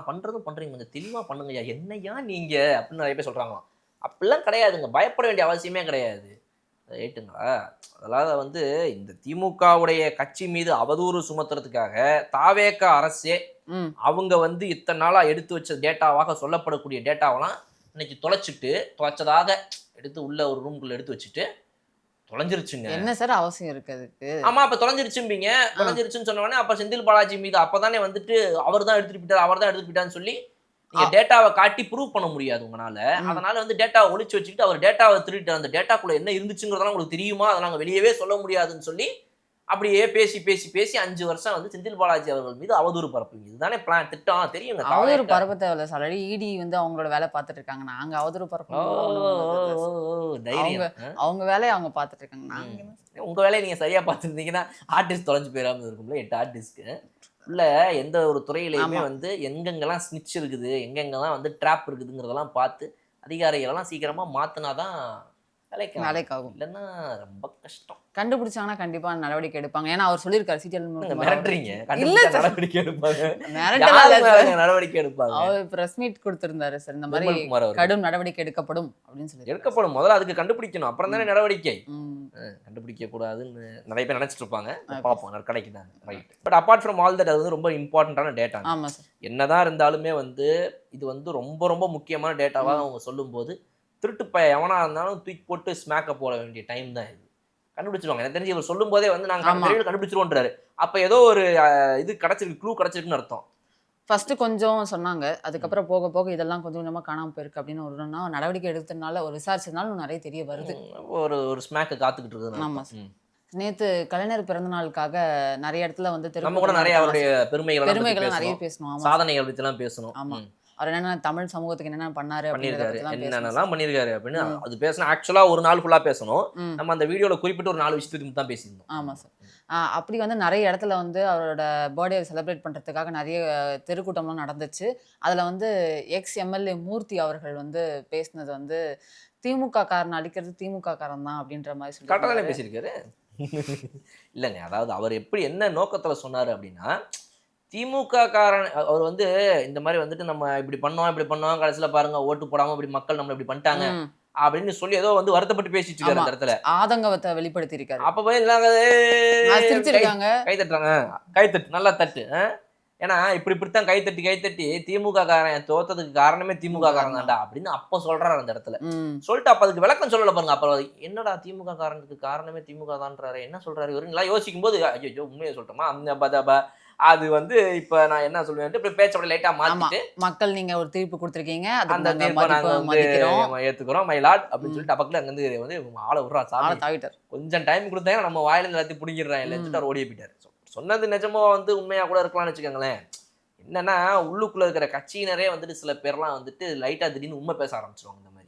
Speaker 2: பண்றதும் பண்றீங்க, கொஞ்சம் தெளிவா பண்ணுங்கய்யா, என்னையா நீங்க அப்படின்னு நிறைய பேர் சொல்றாங்களாம். அப்படிலாம் கிடையாதுங்க, பயப்பட வேண்டிய அவசியமே கிடையாது. ரைட்டுங்களா? அதனால வந்து இந்த திமுகவுடைய கட்சி மீது அவதூறு சுமத்துறதுக்காக தாவேக அரசே அவங்க வந்து இத்தனை நாளா எடுத்து வச்ச டேட்டாவாக சொல்லப்படக்கூடிய டேட்டாவெல்லாம் இன்னைக்கு தொலைச்சதாக எடுத்து உள்ள ஒரு ரூம்குள்ள எடுத்து வச்சுட்டு தொலைஞ்சிருச்சுங்க.
Speaker 3: என்ன சார் அவசியம் இருக்கு அதுக்கு?
Speaker 2: ஆமா, அப்ப தொலைஞ்சிருச்சும்பீங்க. தொலைஞ்சிருச்சுன்னு சொன்ன உடனே அப்ப செந்தில் பாலாஜி மீது அப்பதானே வந்துட்டு அவர் தான் எடுத்துட்டு போயிட்டாருன்னு சொல்லி நீங்க டேட்டாவை காட்டி ப்ரூவ் பண்ண முடியாது உங்களால. அதனால வந்து டேட்டாவை ஒளிச்சு வச்சுக்கிட்டு அவர் டேட்டாவை திருட்டு அந்த டேட்டாக்குள்ள என்ன இருந்துச்சுங்கிறதெல்லாம் உங்களுக்கு தெரியுமா, அதை நாங்க வெளியவே சொல்ல முடியாதுன்னு சொல்லி அப்படியே பேசி 5 வருஷம் வந்து செந்தில் பாலாஜி அவர்கள் மீது அவதூறு பரப்புங்க. இதுதானே பிளான், திட்டம். தெரியுங்க.
Speaker 3: அவதூறு பரப்ப தேவையில்ல சார். ஆல்ரெடி இடி வந்து அவங்களோட வேலை பார்த்துட்டு இருக்காங்க. நாங்க அவதூறு பரப்பணும். அவங்க வேலையை அவங்க பார்த்துட்டு இருக்காங்க.
Speaker 2: உங்க வேலையை நீங்க சரியா பார்த்துருந்தீங்கன்னா ஆர்டிஸ்ட் தொலைஞ்சு போயிடாம இருக்கும்ல. 8 ஆர்டிஸ்ட்க்கு உள்ள எந்த ஒரு துறையிலையுமே வந்து எங்கெங்கெல்லாம் ஸ்னிட்ச் இருக்குது, எங்கெங்கெல்லாம் வந்து ட்ராப் இருக்குதுங்கிறதெல்லாம் பார்த்து அதிகாரிகளெல்லாம் சீக்கிரமா மாத்தினாதான் வேலைக்காகும். இல்லைன்னா ரொம்ப கஷ்டம்.
Speaker 3: கண்டுபிடிச்சாங்கன்னா கண்டிப்பா நடவடிக்கை எடுப்பாங்க. ஏன்னா அவர் சொல்லியிருக்காரு சிடிஎல்
Speaker 2: மிரட்டுறீங்க, நடவடிக்கை எடுப்பாங்க.
Speaker 3: அவர் பிரஸ் மீட் கொடுத்திருந்தாரு சார், இந்த மாதிரி கடும் நடவடிக்கை எடுக்கப்படும் அப்படின்னு சொல்லி.
Speaker 2: எடுக்கப்படும், முதல்ல அதுக்கு கண்டுபிடிக்கணும், அப்புறம் தானே நடவடிக்கை. கண்டுபிடிக்க கூடாதுன்னு நிறைய பேர் நினைச்சிட்டு இருப்பாங்க. பார்ப்போம் கிடைக்குதாங்க. Right. But apart from all that அது வந்து ரொம்ப இம்பார்ட்டன்டான டேட்டா.
Speaker 3: ஆமா சார்.
Speaker 2: என்னதான் இருந்தாலுமே வந்து இது வந்து ரொம்ப ரொம்ப முக்கியமான டேட்டாவாக அவங்க சொல்லும் போது திருட்டு பையன் எவனா இருந்தாலும் தூக்கி போட்டு ஸ்மாக்க போட வேண்டிய டைம் தான் இது. கண்டுபிடிச்சிருவாங்க. எனக்கு தெரிஞ்சு இவர் சொல்லும் போதே வந்து நாங்கள் கண்டுபிடிச்சிருவோன்றாரு. அப்போ ஏதோ ஒரு இது கிடைச்சிருக்கு, க்ளூ கிடைச்சிருக்குன்னு அர்த்தம்.
Speaker 3: ஃபர்ஸ்ட் கொஞ்சம் சொன்னாங்க, அதுக்கப்புறம் போக போக இதெல்லாம் கொஞ்சம் கொஞ்சமாக காணாமல் போயிருக்கு அப்படின்னு ஒரு நடவடிக்கை எடுத்ததுனால ஒரு விசாரிச்சதுனால நிறைய தெரிய வருது.
Speaker 2: ஒரு ஸ்மாக்க காத்துக்கிட்டு இருக்குது.
Speaker 3: ஆமாம் சார். நேற்று கலைஞர் பிறந்த நாளுக்காக நிறைய இடத்துல வந்து
Speaker 2: நம்ம கூட நிறைய அவருடைய
Speaker 3: பெருமைகளை நிறைய பேசணும்,
Speaker 2: சாதனைகள் பற்றிலாம் பேசணும்.
Speaker 3: ஆமாம், அவர் என்னென்ன தமிழ் சமூகத்துக்கு என்னென்ன
Speaker 2: என்னென்னலாம் பண்ணியிருக்காரு அப்படின்னு அது பேசணும். ஆக்சுவலா ஒரு நாள் ஃபுல்லா பேசணும். நம்ம அந்த வீடியோல குறிப்பிட்டு ஒரு 4 விஷயத்துக்கு தான் பேசியிருந்தோம்.
Speaker 3: ஆமா சார். அப்படி வந்து நிறைய இடத்துல வந்து அவரோட பர்த்டே செலிப்ரேட் பண்றதுக்காக நிறைய தெருக்கூட்டம்லாம் நடந்துச்சு. அதுல வந்து எம்எல்ஏ மூர்த்தி அவர்கள் வந்து பேசினது வந்து திமுக காரன் அடிக்கிறது திமுக காரன் தான் அப்படின்ற மாதிரி சொல்லி
Speaker 2: கரெக்டாக பேசியிருக்காரு. இல்லைங்க, அதாவது அவர் எப்படி என்ன நோக்கத்துல சொன்னாரு அப்படின்னா, திமுக காரன் அவர் வந்து இந்த மாதிரி வந்துட்டு நம்ம இப்படி பண்ணோம் கடைசியில பாருங்க ஓட்டு போடாம இப்படி மக்கள் நம்மள இப்படி பண்ணிட்டாங்க அப்படின்னு சொல்லி ஏதோ வந்து வருத்தப்பட்டு பேசிட்டு இருக்காரு. அந்த இடத்துல ஆதங்கத்தை
Speaker 3: வெளிப்படுத்தி இருக்காரு.
Speaker 2: அப்ப போய் கை தட்டுறாங்க, கைத்தட்டு நல்லா தட்டு. ஏன்னா இப்படித்தான் கைத்தட்டி திமுக காரன் தோத்ததுக்கு காரணமே திமுக காரன் தான்டா அப்படின்னு அப்ப சொல்றாரு அந்த இடத்துல. சொல்லிட்டு அப்ப அதுக்கு விளக்கம் சொல்லல பாருங்க. அப்புறம் என்னடா திமுக காரனுக்கு காரணமே திமுக தான்றாரு, என்ன சொல்றாரு இவரு நல்லா யோசிக்கும் போது ஐயோ உண்மையை சொல்லிட்டோமா அந்த அது வந்து இப்ப நான் என்ன சொல்லுவேன், இப்ப பேச்சோட லைட்டா மாத்திட்டு
Speaker 3: மக்கள் நீங்க ஒரு தீர்ப்பு கொடுத்துருக்கீங்க,
Speaker 2: அந்த தீர்ப்பை நாங்க வந்து ஏத்துக்கிறோம் மைலாட் அப்படின்னு சொல்லிட்டு அப்பக்கல அங்க இருந்து வந்து ஆளை விடுறா சாப்பிட்டார். கொஞ்சம் டைம் கொடுத்தாங்க நம்ம வாயில எல்லாத்தையும் பிடிக்கிறான் இல்லைன்னு ஓடியே போயிட்டாரு. சொன்னது நிஜமா வந்து உண்மையா கூட இருக்கலாம்னு வச்சுக்கோங்களேன். என்னன்னா உள்ளுக்குள்ள இருக்கிற கட்சியினரே வந்துட்டு சில பேர்லாம் வந்துட்டு லைட்டா திடீர்னு உண்மை பேச ஆரம்பிச்சிருவாங்க இந்த மாதிரி.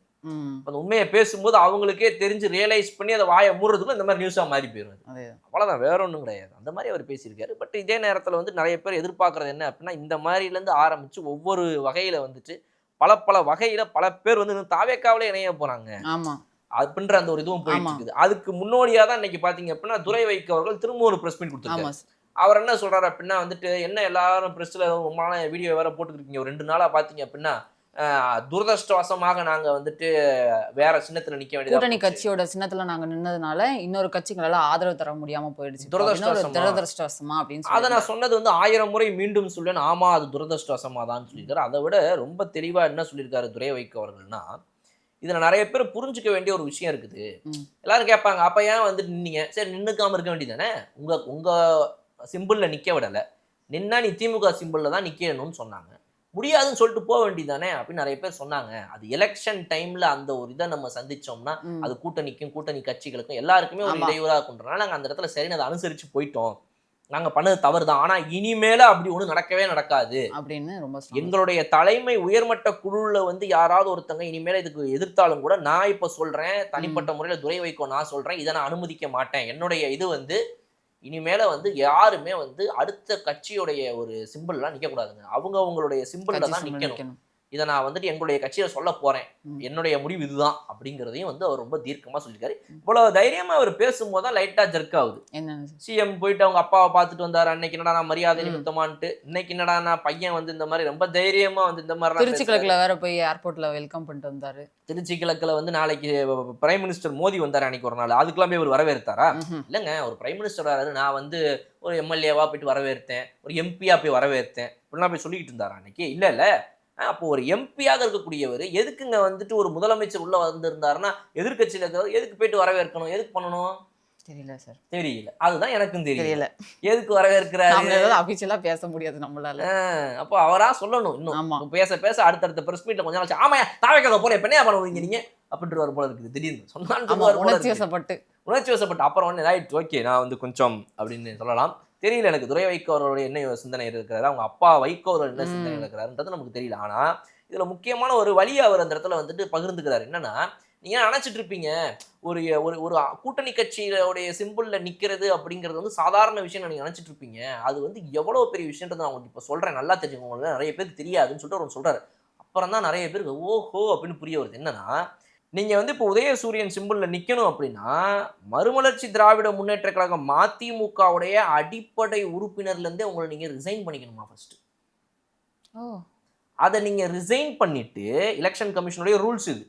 Speaker 2: அந்த உண்மையை பேசும்போது அவங்களுக்கே தெரிஞ்சு ரியலைஸ் பண்ணி அதை வாயை மூடுறதுக்குள்ள இந்த மாதிரி நியூஸா மாறி போயிடும். அவ்வளவுதான், வேற ஒன்றும் கிடையாது. அந்த மாதிரி அவர் பேசியிருக்காரு. பட் இதே நேரத்தில் வந்து நிறைய பேர் எதிர்பார்க்கறது என்ன அப்படின்னா, இந்த மாதிரிலேருந்து ஆரம்பிச்சு ஒவ்வொரு வகையில வந்துட்டு பல பல வகையில பல பேர் வந்து தாவேக்காவிலே இணைய போறாங்க அப்படின்ற அந்த ஒரு இதுவும் போயிட்டு இருக்குது. அதுக்கு முன்னோடியா தான் இன்னைக்கு பாத்தீங்க அப்படின்னா துரை வைகோ அவர்கள் திரும்ப ஒரு பிரஸ் மீட் கொடுத்திருக்காரு. அவர் என்ன சொல்றாரு அப்படின்னா வந்துட்டு, என்ன எல்லாரும் பிரஸ்ல உமான வீடியோ வேற போட்டுருக்கீங்க, ஒரு 2 நாளா பாத்தீங்க அப்படின்னா துரதிருஷ்டவசமாக நாங்க வந்துட்டு வேற சின்னத்துல நிக்க வேண்டியது,
Speaker 3: கூட்டணி கட்சியோட சின்னத்துல நாங்க நின்னதுனால இன்னொரு கட்சிகளால ஆதரவு தர முடியாம போயிடுச்சு, துரதிருஷ்டவசமா அப்படின்னு
Speaker 2: அதை நான் சொன்னது வந்து 1000 முறை மீண்டும் சொல்லேன். ஆமா, அது துரதிருஷ்டவசமா தான் சொல்லியிருக்காரு. அதை விட ரொம்ப தெளிவா என்ன சொல்லியிருக்காரு துரை வைகோ அவர்கள்னா, இதுல நிறைய பேர் புரிஞ்சுக்க வேண்டிய ஒரு விஷயம் இருக்குது. எல்லாரும் கேட்பாங்க, அப்ப ஏன் வந்துட்டு நின்னீங்க? சரி, நின்னுக்காம இருக்க வேண்டியதானே? உங்க சிம்பிள்ல நிக்க விடல, நின்னா நீ திமுக சிம்பிள்ல தான் நிக்கணும்னு சொன்னாங்க, முடியாதுன்னு சொல்லிட்டு போக வேண்டியதானே அப்படின்னு நிறைய பேர் சொன்னாங்க. அது எலெக்ஷன் டைம்ல அந்த ஒரு இதை நம்ம சந்திச்சோம்னா அது கூட்டணிக்கும் கூட்டணி கட்சிகளுக்கும் எல்லாருக்குமே ஒரு இடையூறா கொண்டனால நாங்க அந்த இடத்துல சரி அதை அனுசரிச்சு போயிட்டோம், நாங்க பண்ணது தவறு தான், ஆனா இனிமேல அப்படி ஒண்ணு நடக்கவே நடக்காது அப்படின்னு ரொம்ப எங்களுடைய தலைமை உயர்மட்ட குழுல வந்து யாராவது ஒருத்தங்க இனிமேல இதுக்கு எதிர்த்தாலும் கூட நான் இப்ப சொல்றேன், தனிப்பட்ட முறையில துரை வைகோ நான் சொல்றேன், இதை நான் அனுமதிக்க மாட்டேன். என்னுடைய இது வந்து இனிமேல வந்து யாருமே வந்து அடுத்த கட்சியுடைய ஒரு சிம்பிள்லாம் நிக்க கூடாதுங்க, அவங்க அவங்களுடைய சிம்பிள்ல தான் நிக்கணும். இதை நான் வந்துட்டு எங்களுடைய கட்சியில சொல்ல போறேன், என்னுடைய முடிவு இதுதான் அப்படிங்கிறதையும் வந்து அவர் ரொம்ப தீர்க்கமா சொல்லியிருக்காரு. இவ்வளவு தைரியமா அவர் பேசும்போது தான் லைட்டா ஜர்க் ஆகுது. சிஎம் போயிட்டு அவங்க அப்பாவை பார்த்துட்டு வந்தாரு, அன்னைக்கு என்னடா நான் மரியாதை நிமித்தமான்ட்டு, இன்னைக்கு என்னடா நான் பையன் வந்து இந்த மாதிரி ரொம்ப தைரியமா வந்து இந்த மாதிரி
Speaker 3: திருச்சி கிழக்குல வேற போய் ஏர்போர்ட்ல வெல்கம் பண்ணிட்டு வந்தாரு.
Speaker 2: திருச்சி கிழக்குல வந்து நாளைக்கு பிரைம் மினிஸ்டர் மோடி வந்தாரு அன்னைக்கு ஒரு நாள், அதுக்கெல்லாம் போய் அவர் வரவேற்றாரா? இல்லைங்க, ஒரு பிரைம் மினிஸ்டர் வராரு, நான் வந்து ஒரு எம்எல்ஏவா போயிட்டு வரவேற்றேன், ஒரு எம்பியா போய் வரவேற்றேன் இப்படிலாம் போய் சொல்லிக்கிட்டு இருந்தாரா அன்னைக்கு? இல்ல. அப்போ ஒரு எம்பியாக இருக்கக்கூடியவர் எதுக்குங்க வந்துட்டு ஒரு முதலமைச்சர் உள்ள வந்திருந்தாருன்னா எதிர்கட்சியில இருக்கிறவர் எதுக்கு போயிட்டு வரவேற்கணும், எதுக்கு பண்ணணும்? தெரியல சார், தெரியல. அதுதான் எனக்கும் தெரியல, எதுக்கு வரவேற்கிறாரு
Speaker 3: அபிஷியலா பேச முடியாது நம்மளால.
Speaker 2: அப்போ அவரா சொல்லணும். இன்னும் பேச பேச அடுத்தடுத்த பிரஸ் மீட்ல கொஞ்ச நாள் ஆமாயா தாவேக்காக போறேன் பெண்ணையா பண்ணுவீங்க நீங்க அப்படின்ற ஒரு போல இருக்குது. திடீர்னு சொன்னாலும் உணர்ச்சி வசப்பட்டு அப்புறம் ஒன்று ரைட் ஓகே நான் வந்து கொஞ்சம் அப்படின்னு சொல்லலாம். தெரியல எனக்கு துரை வைகோ அவர்களுடைய என்ன சிந்தனை இருக்கிறாரு, அவங்க அப்பா வைகோ அவர்கள் என்ன சிந்தனை இருக்கிறாருன்றது நமக்கு தெரியல. ஆனா இதுல முக்கியமான ஒரு வழியை அவர் அந்த இடத்துல வந்துட்டு பகிர்ந்துக்கிறாரு. என்னன்னா, நீங்க நினைச்சிட்டு இருப்பீங்க ஒரு ஒரு கூட்டணி கட்சியோடைய சிம்பிள்ல நிக்கிறது அப்படிங்கிறது வந்து சாதாரண விஷயம் நீங்க நினைச்சிட்டு இருப்பீங்க, அது வந்து எவ்வளவு பெரிய விஷயம்ன்றது நான் உங்களுக்கு இப்ப சொல்றேன், நல்லா தெரிஞ்சுக்கோங்க, நிறைய பேருக்கு தெரியாதுன்னு சொல்லிட்டு அவர் சொல்றாரு. அப்புறம் தான் நிறைய பேருக்கு ஓஹோ அப்படின்னு புரிய வருது. என்னன்னா, நீங்க வந்து இப்போ உதயசூரியன் சிம்பிள்ல நிக்கணும் அப்படின்னா மறுமலர்ச்சி திராவிட முன்னேற்ற கழகம் மதிமுகவுடைய அடிப்படை உறுப்பினர்ல இருந்தே உங்களை நீங்க ரிசைன் பண்ணிக்கணுமா ஃபர்ஸ்ட். அதை நீங்க ரிசைன் பண்ணிட்டு, எலெக்ஷன் கமிஷனுடைய ரூல்ஸ் இது,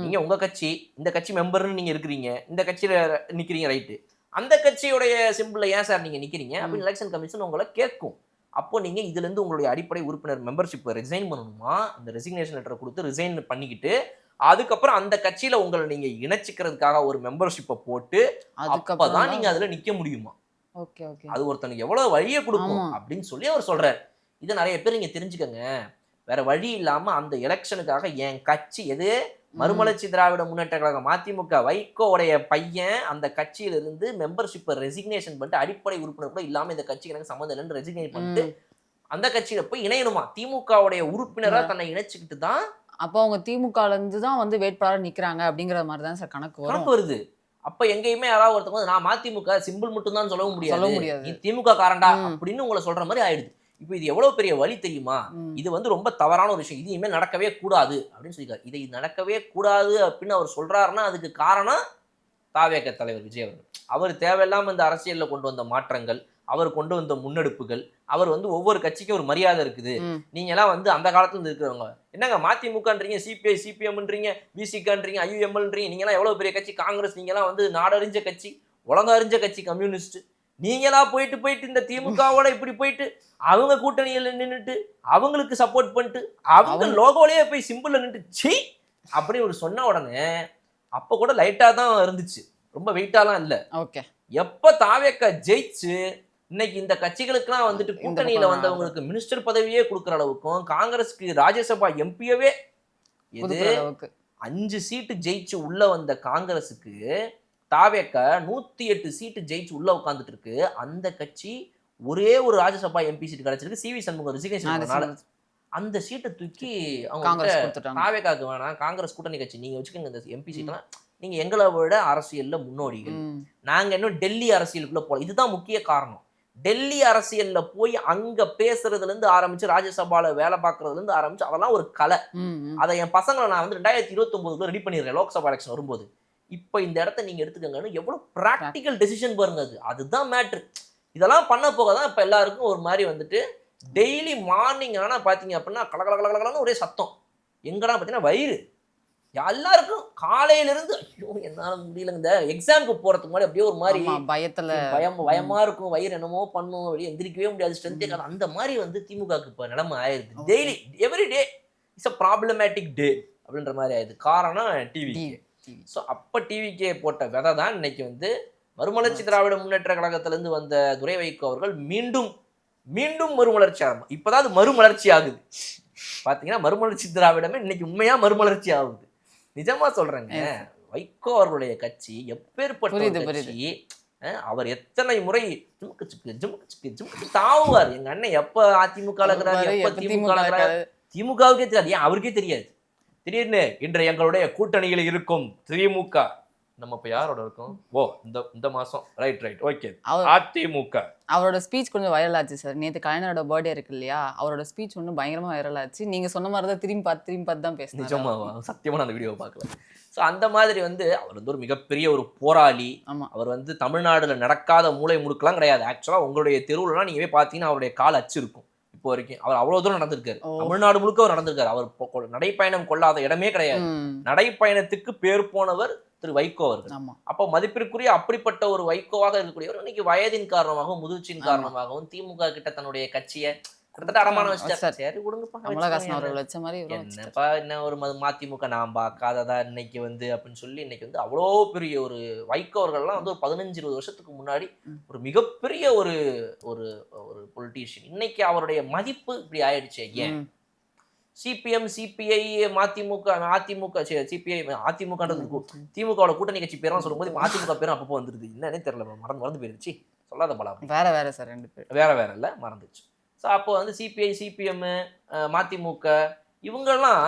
Speaker 2: நீங்க உங்க கட்சி இந்த கட்சி மெம்பர்னு நீங்க இருக்கிறீங்க, இந்த கட்சியில நிக்கிறீங்க ரைட்டு, அந்த கட்சியுடைய சிம்பிள்ல ஏன் சார் நீங்க நிக்கிறீங்க அப்படின்னு எலெக்ஷன் கமிஷன் உங்களை கேட்கும். அப்போ நீங்க இதுல இருந்து உங்களுடைய அடிப்படை உறுப்பினர் மெம்பர்ஷிப் ரிசைன் பண்ணணுமா, அந்த ரெசிக்னேஷன் லெட்டரை கொடுத்து ரிசைன் பண்ணிக்கிட்டு அதுக்கப்புறம் அந்த கட்சியில உங்களை நீங்க இணைச்சிக்கிறதுக்காக ஒரு மெம்பர்ஷிப்பை போட்டு அப்பதான் நீங்க அதுல நிக்க முடியுமா. அது ஒருத்தனுக்கு எவ்வளவு வழியை கொடுக்கும் அப்படின்னு சொல்லி அவர் சொல்றாரு. இதை நிறைய பேர் நீங்க தெரிஞ்சுக்கங்க. வேற வழி இல்லாம அந்த எலெக்ஷனுக்காக என் கட்சி எது மறுமலர்ச்சி திராவிட முன்னேற்ற கழகம் மதிமுக வைகோவுடைய பையன் அந்த கட்சியில இருந்து மெம்பர்ஷிப்பை ரெசிக்னேஷன் பண்ணிட்டு அடிப்படை உறுப்பினர் கூட இல்லாம இந்த கட்சிக்கு எனக்கு சம்மந்தம் இல்லைன்னு ரெசிக்னேட் பண்ணிட்டு அந்த கட்சியில போய் இணையணுமா. திமுகவுடைய உறுப்பினரா தன்னை இணைச்சுக்கிட்டு தான்
Speaker 3: அப்போ அவங்க திமுகல இருந்து தான் வந்து வேட்பாளர் நிக்கிறாங்க அப்படிங்கிற மாதிரி தான் சார் கணக்கு
Speaker 2: வருது. அப்ப எங்கேயுமே யாராவது ஒருத்தவங்க நான் மதிமுக சிம்பிள் மட்டும் தான் சொல்லவும் முடியாது, நீ திமுக காரண்டா அப்படின்னு உங்களை சொல்ற மாதிரி ஆயிடுது. இப்போ இது எவ்வளவு பெரிய வழி தெரியுமா? இது வந்து ரொம்ப தவறான ஒரு விஷயம், இது இனிமேல் நடக்கவே கூடாது அப்படின்னு சொல்லியிருக்காரு. இதை நடக்கவே கூடாது அப்படின்னு அவர் சொல்றாருன்னா அதுக்கு காரணம் தாவேக தலைவர் விஜய் அவர்கள். அவர் தேவையில்லாம இந்த அரசியல்ல கொண்டு வந்த மாற்றங்கள், அவர் கொண்டு வந்த முன்னெடுப்புகள், அவர் வந்து ஒவ்வொரு கட்சிக்கும் ஒரு மரியாதை இருக்குது. நீங்க எல்லாம் வந்து அந்த காலத்துல இருந்து இருக்கிறவங்க என்னங்க மதிமுகன்றீங்க, சிபிஐ சிபிஎம்ன்றீங்க, பிசிகன்றீங்க, ஐயுஎம்எல்ன்றீங்க, நீங்க எல்லாம் எவ்வளவு பெரிய கட்சி, காங்கிரஸ் நீங்க எல்லாம் வந்து நாடறிஞ்ச கட்சி, உலகறிஞ்ச கட்சி கம்யூனிஸ்ட், நீங்களா போயிட்டு இந்த திமுகவோட இப்படி போயிட்டு அவங்க கூட்டணியில நின்றுட்டு அவங்களுக்கு சப்போர்ட் பண்ணிட்டு அவங்க லோகோலயே போய் சிம்பிள்ல நின்று சி அப்படி ஒரு சொன்ன உடனே அப்ப கூட லைட்டா தான் இருந்துச்சு, ரொம்ப வெயிட்டாலாம் இல்ல. எப்ப தாவேக்கா ஜெயிச்சு இன்னைக்கு இந்த கட்சிகளுக்கெல்லாம் வந்துட்டு கூட்டணியில வந்தவங்களுக்கு மினிஸ்டர் பதவியே கொடுக்குற அளவுக்கும் காங்கிரஸ்க்கு ராஜ்யசபா எம்பியவே 5 சீட்டு ஜெயிச்சு உள்ள வந்த காங்கிரஸுக்கு தாவேக்கா 108 சீட்டு ஜெயிச்சு உள்ள உட்காந்துட்டு இருக்கு. அந்த கட்சி ஒரே ஒரு ராஜ்யசபா எம்பி சீட் கிடைச்சிருக்கு, சிவி சண்முகம் ரிசிகேஷன். அந்த சீட்டை தூக்கி அவங்க
Speaker 3: காங்கிரஸ் கொடுத்துட்டாங்க.
Speaker 2: தாவேக்காக்கு வேணாம், காங்கிரஸ் கூட்டணி கட்சி நீங்க வச்சுக்கோங்க இந்த எம்பி சீட்லாம், நீங்க எங்களை விட அரசியல்ல முன்னோடிகள், நாங்க இன்னும் டெல்லி அரசியலுக்குள்ள போல. இதுதான் முக்கிய காரணம். டெல்லி அரசியல்ல போய் அங்க பேசுறதுல இருந்து ஆரம்பிச்சு ராஜ்யசபால வேலை பார்க்கறதுல இருந்து ஆரம்பிச்சு அதெல்லாம் ஒரு கலை. அதை என் பசங்களை நான் வந்து 2029 ரெடி பண்ணிடுறேன் லோக்சபா எலெக்ஷன் வரும்போது. இப்ப இந்த இடத்த நீங்க எடுத்துக்கங்கன்னு எவ்வளவு பிராக்டிக்கல் டெசிஷன் பாருங்க. அதுதான் மேட்ரு. இதெல்லாம் பண்ண போக தான் இப்ப எல்லாருக்கும் ஒரு மாதிரி வந்துட்டு டெய்லி மார்னிங் ஆனா பாத்தீங்க அப்படின்னா கலகலகலகலன்னு ஒரே சத்தம். எங்கடா பாத்தீங்கன்னா வயிறு எல்லாருக்கும் காலையில இருந்து ஐயோ என்னால முடியல. இந்த எக்ஸாமுக்கு போறதுக்கு முன்னாடி அப்படியே ஒரு மாதிரி
Speaker 3: பயத்துல
Speaker 2: பயமா இருக்கும், வயிறு என்னமோ பண்ணும், வெளியே எந்திரிக்கவே முடியாது, ஸ்ட்ரென்த்தே காணும். அந்த மாதிரி வந்து திமுகவுக்கு இப்ப நிலைமை ஆயிருது. Daily every day it's a problematic day அப்படின்ற மாதிரி ஆயிடுது. காரணம் டிவிகே. ஸோ அப்ப டிவிகே போட்ட விதை தான் இன்னைக்கு வந்து மறுமலர்ச்சி திராவிட முன்னேற்ற கழகத்திலிருந்து வந்த துரை வைகோ அவர்கள் மீண்டும் மறுமலர்ச்சி ஆகும். இப்பதான் அது மறுமலர்ச்சி ஆகுது. பாத்தீங்கன்னா மறுமலர்ச்சி திராவிடமே இன்னைக்கு உண்மையா மறுமலர்ச்சி ஆகுது. நிஜமா சொல்றேங்க. வைகோ அவர்களுடைய கட்சி எப்பேற்பட்ட கட்சி. அவர் எத்தனை முறை ஜுமுக்கு தாவுவார். எங்க அண்ணன் எப்ப அதிமுக எப்ப திமுகவுக்கே தெரியாது, ஏன் அவருக்கே தெரியாது. திடீர்னு இன்று எங்களுடைய கூட்டணியில் இருக்கும் திமுக, நம்ம இப்ப யாரோட இருக்கோம், ஓ இந்த மாசம் ரைட் ஓகே அதிமுக.
Speaker 3: அவரோட ஸ்பீச் கொஞ்சம் வைரல் ஆச்சு சார். நேற்று கலைஞரோட பர்த்டே இருக்கு இல்லையா, அவரோட ஸ்பீச் ஒன்றும் பயங்கரமா வைரல் ஆச்சு. நீங்க சொன்ன மாதிரி தான் திரும்பி பார்த்து தான் பேசுறேன்.
Speaker 2: நிஜமாவா? சத்தியமா அந்த வீடியோவை பார்க்கல. ஸோ அந்த மாதிரி வந்து அவர் வந்து ஒரு மிகப்பெரிய ஒரு போராளி. அவர் வந்து தமிழ்நாடுல நடக்காத மூளை முடுக்கலாம் கிடையாது. ஆக்சுவலா உங்களுடைய தெருவுலாம் நீங்க போய் பார்த்தீங்கன்னா அவருடைய கால் அச்சு இருக்கும். இப்போ வரைக்கும் அவர் அவ்வளவு தூரம் நடந்திருக்காரு. தமிழ்நாடு முழுக்க அவர் நடந்திருக்காரு. அவர் நடைப்பயணம் கொள்ளாத இடமே கிடையாது. நடைப்பயணத்துக்கு பேர் போனவர் திரு வைகோ அவர்கள். அப்போ மதிப்பிற்குரிய அப்படிப்பட்ட ஒரு வைகோவாக இருக்கக்கூடியவர் இன்னைக்கு வயதின் காரணமாகவும் முதிர்ச்சியின் காரணமாகவும் திமுக கிட்ட தன்னுடைய கட்சியை கிட்டத்தட்ட அடமான வச்சுட்டாரு. சரி விடுங்கப்பா, என்னப்பா என்ன ஒரு மதிமுக நாம் பார்க்காததா இன்னைக்கு வந்து அப்படின்னு சொல்லி இன்னைக்கு வந்து அவ்வளோ பெரிய ஒரு வைகோ அவர்கள்லாம் வந்து ஒரு 15-20 வருஷத்துக்கு முன்னாடி ஒரு மிகப்பெரிய ஒரு ஒரு ஒரு பொலிட்டீஷியன். இன்னைக்கு அவருடைய மதிப்பு இப்படி ஆயிடுச்சு. ஏன் சிபிஎம் சிபிஐ அதிமுக சிபிஐ அதிமுகன்றது திமுகவோட கூட்டணி கட்சி பேரெல்லாம் சொல்லும்போது அதிமுக பேரும் அப்பப்போ வந்துருது. என்னன்னே தெரியல, மறந்து போயிருச்சு. சொல்லாத பலா
Speaker 3: வேற சார், 2 பேர்
Speaker 2: வேற இல்ல மறந்துச்சு. ஸோ அப்போ வந்து சிபிஐ சிபிஎம் மதிமுக இவங்கெல்லாம்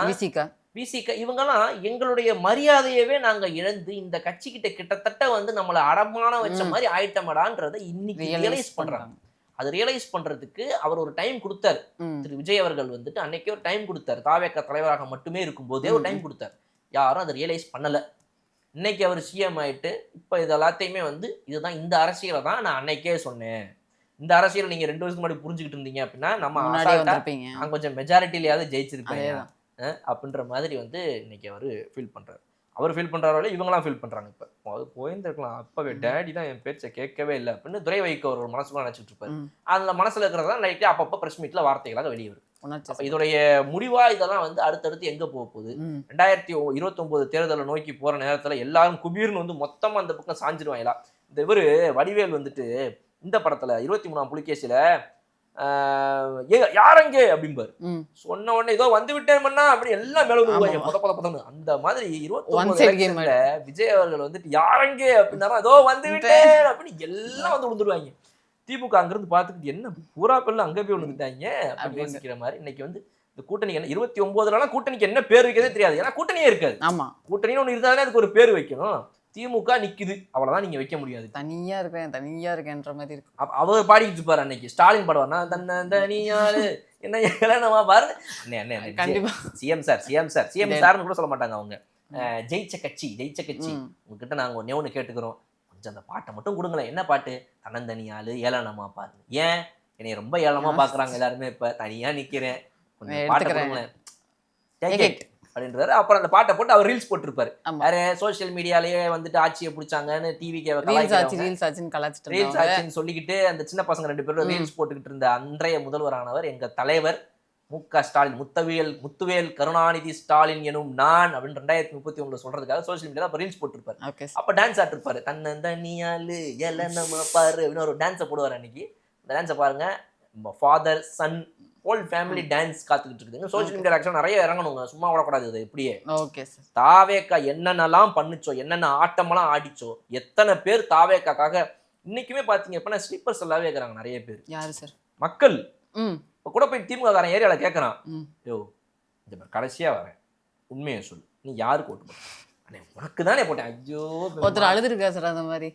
Speaker 2: விசிக இவங்கெல்லாம் எங்களுடைய மரியாதையவே நாங்க இழந்து இந்த கட்சி கிட்டத்தட்ட வந்து நம்மளை அடமான வச்ச மாதிரி ஆயிட்டமடான்றதை இன்னைக்கு ரியலைஸ் பண்றாங்க. அது ரியலைஸ் பண்றதுக்கு அவர் ஒரு டைம் கொடுத்தாரு. திரு விஜய் அவர்கள் வந்துட்டு அன்னைக்கே ஒரு டைம் கொடுத்தாரு. தாவேக தலைவராக மட்டுமே இருக்கும்போதே ஒரு டைம் கொடுத்தாரு. யாரும் அதை ரியலைஸ் பண்ணல. இன்னைக்கு அவர் சிஎம் ஆயிட்டு இப்ப இது எல்லாத்தையுமே வந்து இதுதான் இந்த அரசியலை தான் நான் அன்னைக்கே சொன்னேன். இந்த அரசியல் நீங்க 2 வருஷத்துக்கு முன்னாடி புரிஞ்சுக்கிட்டு இருந்தீங்க அப்படின்னா நம்ம நான் கொஞ்சம் மெஜாரிட்டியிலேயாவது ஜெயிச்சிருப்பேன் அப்படின்ற மாதிரி வந்து இன்னைக்கு அவர் ஃபீல் பண்றாரு. அவர் ஃபீல் பண்றாரு, இவங்கெல்லாம் ஃபீல் பண்றாங்க. இப்போ அது போயிருந்துருக்கலாம், அப்பவே டேடி தான் என் பேச்சை கேட்கவே இல்லை அப்படின்னு துரை வைகோ ஒரு மனசுக்குள்ள நினைச்சிட்டு இருப்பாரு. அதுல மனசுல இருக்கிறதா லைட்டா அப்பப்போ பிரஸ் மீட்ல வார்த்தைகளாக வெளியே வரும். இதோடைய முடிவா இதெல்லாம் வந்து அடுத்தடுத்து எங்க போக போகுது? 2029 தேர்தலை நோக்கி போற நேரத்துல எல்லாரும் குபீர்னு வந்து மொத்தமா அந்த பக்கம் சாஞ்சிருவாங்களா? இந்த இவரு வடிவேல் வந்துட்டு இந்த படத்துல 23ஆம் புலிகேசில யாரங்கே அப்படிம்பாரு. சொன்ன உடனே ஏதோ வந்து விட்டேன் அப்படி எல்லாம் மேல வந்து அந்த மாதிரி 29 விஜய் அவர்கள் வந்துட்டு யாரங்கே அப்படின்னா ஏதோ வந்து விட்டேன் அப்படின்னு எல்லாம் வந்து விழுந்துருவாங்க. திமுக அங்கிருந்து பார்த்துக்கிட்டு என்ன பூரா பெல்ல அங்க போய் விழுந்துட்டாங்க அப்படின்னு யோசிக்கிற மாதிரி இன்னைக்கு வந்து இந்த கூட்டணி என்ன 29 கூட்டணிக்கு என்ன பேர் வைக்கிறதே தெரியாது. ஏன்னா கூட்டணியே இருக்காது. கூட்டணின்னு ஒண்ணு இருந்தாலே அதுக்கு ஒரு பேர் வைக்கணும். திமுக நிக்குது, அவ்வளவுதான், நீங்க வைக்க முடியாது. தனியா இருக்கேன்ற மாதிரி இருக்கு. அவர் பாடிக்கிட்டு இருப்பாரு அன்னைக்கு ஸ்டாலின் பாடுவார்னா தனியாரு என்ன ஏளனமா பாரு. சிஎம் சார்னு கூட சொல்ல மாட்டாங்க அவங்க. ஜெயிச்ச கட்சி உங்ககிட்ட நாங்க ஒண்ணு கேட்டுக்கிறோம், கொஞ்சம் அந்த பாட்டை மட்டும் கொடுங்களேன். என்ன பாட்டு? தன்னந்தனியாளு ஏளனமா பாருங்க. ஏன் என்னைய ரொம்ப ஏளனமா பாக்குறாங்க எல்லாருமே, இப்ப தனியா நிக்கிறேன், கொஞ்சம் பாட்டை கொடுங்களேன் அப்படின்றாரு. அப்புறம் அந்த பாட்டை போட்டு அவர் ரீல்ஸ் போட்டிருப்பாரு. வேற சோசியல் மீடியாலேயே வந்துட்டு ஆட்சியை பிடிச்சாங்கன்னு டிவிக்கு ரீல்ஸ் ஆச்சுன்னு சொல்லிக்கிட்டு அந்த சின்ன பசங்க 2 பேரும் ரீல்ஸ் போட்டுக்கிட்டு இருந்த அன்றைய முதல்வரானவர் எங்க தலைவர் மு.க. ஸ்டாலின், முத்துவேல் கருணாநிதி ஸ்டாலின் எனும் நான் அப்படின்னு 2031 சொல்றதுக்காக சோசியல் மீடியால ரீல்ஸ் போட்டிருப்பாரு. அப்ப டான்ஸ் ஆட்டிருப்பாரு. தன்னந்தனியாளு ஏளனமா பாரு அப்படின்னு ஒரு டான்ஸை போடுவார். அன்னைக்கு இந்த டான்ஸை பாருங்க, father son whole family dance காத்துக்கிட்டு இருக்குதுங்க. சோசியல் மீடியா ஆக்சுவலாக நிறைய இறங்கணுங்க, சும்மா விடக்கூடாது. இது எப்படியே தாவேக்கா என்னென்னலாம் பண்ணுச்சோ, என்னென்ன ஆட்டமெல்லாம் ஆடிச்சோ, எத்தனை பேர் தாவேக்காக்காக இன்னைக்குமே பார்த்தீங்க அப்படின்னா ஸ்லீப்பர் செல்லாவே கேட்குறாங்க நிறைய பேர்
Speaker 3: யாரு சார்?
Speaker 2: மக்கள்.
Speaker 3: ம்
Speaker 2: இப்போ கூட போய் திமுக காரன் ஏரியாவில் கேட்குறான்,
Speaker 3: ம்
Speaker 2: யோ இந்த மாதிரி கடைசியாக வரேன், உண்மையை சொல்லு, நீ யாருக்கு ஓட்டு போட்ட? அண்ணே உனக்கு தானே போட்டேன். ஐயோ
Speaker 3: ஒருத்தர் அழுதுருக்கா சார் அந்த மாதிரி?